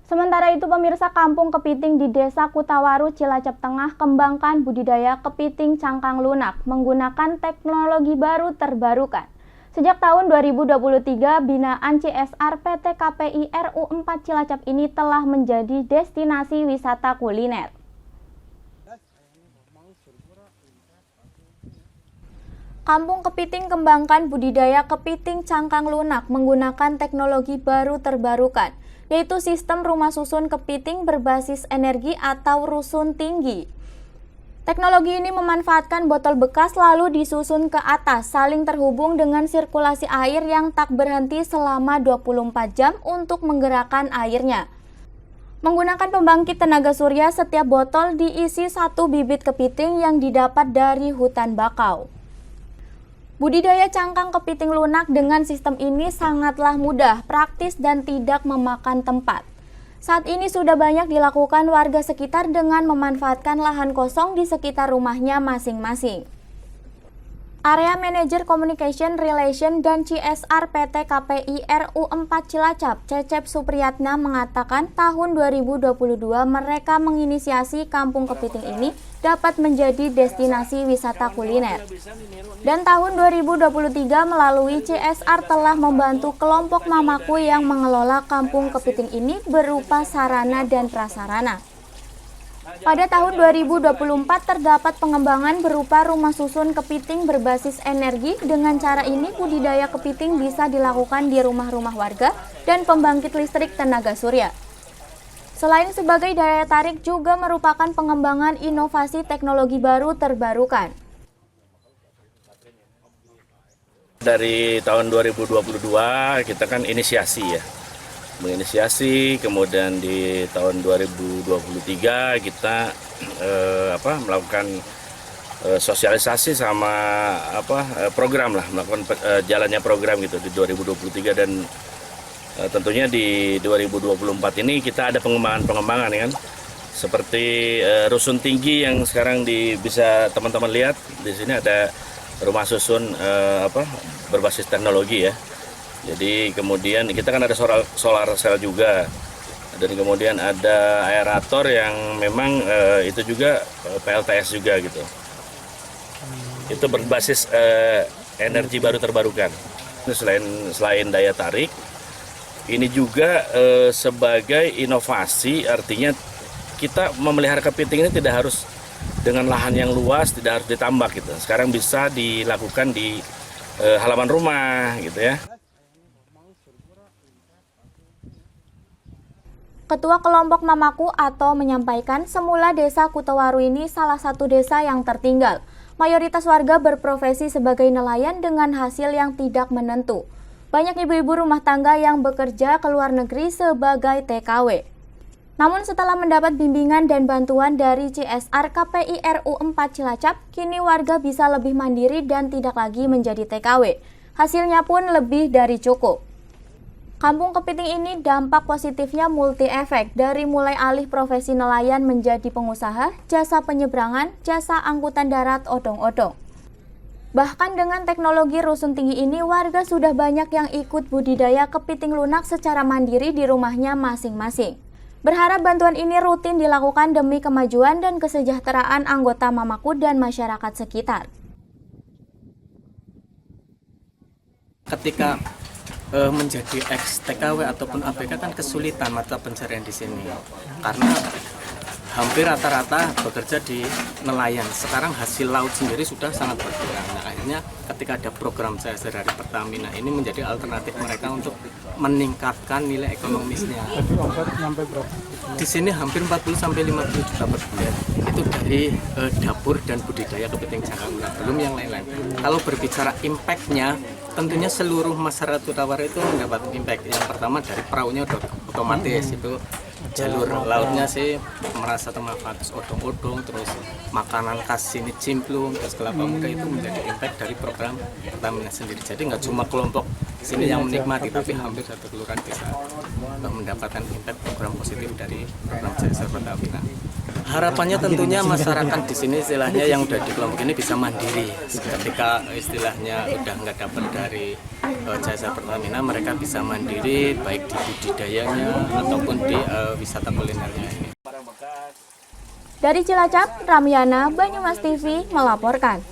Sementara itu pemirsa, Kampung Kepiting di Desa Kutawaru, Cilacap Tengah kembangkan budidaya kepiting cangkang lunak menggunakan teknologi baru terbarukan. Sejak tahun 2023, binaan CSR PT KPI RU 4 Cilacap ini telah menjadi destinasi wisata kuliner. Kampung Kepiting kembangkan budidaya kepiting cangkang lunak menggunakan teknologi baru terbarukan, yaitu sistem rumah susun kepiting berbasis energi atau rusun tinggi. Teknologi ini memanfaatkan botol bekas lalu disusun ke atas, saling terhubung dengan sirkulasi air yang tak berhenti selama 24 jam untuk menggerakkan airnya. Menggunakan pembangkit tenaga surya, setiap botol diisi 1 bibit kepiting yang didapat dari hutan bakau. Budidaya cangkang kepiting lunak dengan sistem ini sangatlah mudah, praktis, dan tidak memakan tempat. Saat ini sudah banyak dilakukan warga sekitar dengan memanfaatkan lahan kosong di sekitar rumahnya masing-masing. Area Manajer Communication Relation dan CSR PT KPI RU 4 Cilacap, Cecep Supriyatna mengatakan tahun 2022 mereka menginisiasi Kampung Kepiting ini dapat menjadi destinasi wisata kuliner. Dan tahun 2023 melalui CSR telah membantu kelompok Mamaku yang mengelola Kampung Kepiting ini berupa sarana dan prasarana. Pada tahun 2024 terdapat pengembangan berupa rumah susun kepiting berbasis energi. Dengan cara ini budidaya kepiting bisa dilakukan di rumah-rumah warga dan pembangkit listrik tenaga surya. Selain sebagai daya tarik juga merupakan pengembangan inovasi teknologi baru terbarukan. Dari tahun 2022 kita kan menginisiasi, kemudian di tahun 2023 kita melakukan sosialisasi sama program lah, melakukan jalannya program gitu di 2023, dan tentunya di 2024 ini kita ada pengembangan ya kan, seperti rusun tinggi yang sekarang bisa teman-teman lihat di sini ada rumah susun berbasis teknologi ya. Jadi kemudian kita kan ada solar cell juga, dan kemudian ada aerator yang memang itu juga PLTS juga gitu. Itu berbasis energi baru terbarukan. Selain daya tarik, ini juga sebagai inovasi, artinya kita memelihara kepiting ini tidak harus dengan lahan yang luas, tidak harus ditambak gitu. Sekarang bisa dilakukan di halaman rumah gitu ya. Ketua kelompok Mamaku Atau menyampaikan semula desa Kutawaru ini salah satu desa yang tertinggal. Mayoritas warga berprofesi sebagai nelayan dengan hasil yang tidak menentu. Banyak ibu-ibu rumah tangga yang bekerja ke luar negeri sebagai TKW. Namun setelah mendapat bimbingan dan bantuan dari CSR KPI RU 4 Cilacap, kini warga bisa lebih mandiri dan tidak lagi menjadi TKW. Hasilnya pun lebih dari cukup. Kampung Kepiting ini dampak positifnya multi-efek, dari mulai alih profesi nelayan menjadi pengusaha, jasa penyeberangan, jasa angkutan darat odong-odong. Bahkan dengan teknologi rusun tinggi ini, warga sudah banyak yang ikut budidaya kepiting lunak secara mandiri di rumahnya masing-masing. Berharap bantuan ini rutin dilakukan demi kemajuan dan kesejahteraan anggota Mamaku dan masyarakat sekitar. Ketika menjadi ex-TKW ataupun ABK kan kesulitan mata pencarian di sini, karena hampir rata-rata bekerja di nelayan. Sekarang hasil laut sendiri sudah sangat berkurang. Nah, akhirnya ketika ada program CSR dari Pertamina ini menjadi alternatif mereka untuk meningkatkan nilai ekonomisnya. Di sini hampir 40-50 juta per bulan. Itu dari dapur dan budidaya kepiting cangkang lunak, belum yang lain-lain. Kalau berbicara impact-nya, tentunya seluruh masyarakat Kutawaru itu mendapat impact. Yang pertama dari perahunya udah otomatis, itu jalur lautnya sih merasa termanfaat, odong-odong, terus makanan khas sini cimplung, terus kelapa muda, itu menjadi impact dari program Pertamina sendiri. Jadi nggak cuma kelompok sini yang menikmati, tapi hampir satu kelurahan bisa mendapatkan impact program positif dari program CSR Pertamina. Harapannya tentunya masyarakat di sini istilahnya yang udah di kelompok ini bisa mandiri. Ketika istilahnya udah nggak dapat dari CSR Pertamina, mereka bisa mandiri baik di budidayanya ataupun di wisata kulinernya ini. Dari Cilacap, Ramyana, Banyumas TV melaporkan.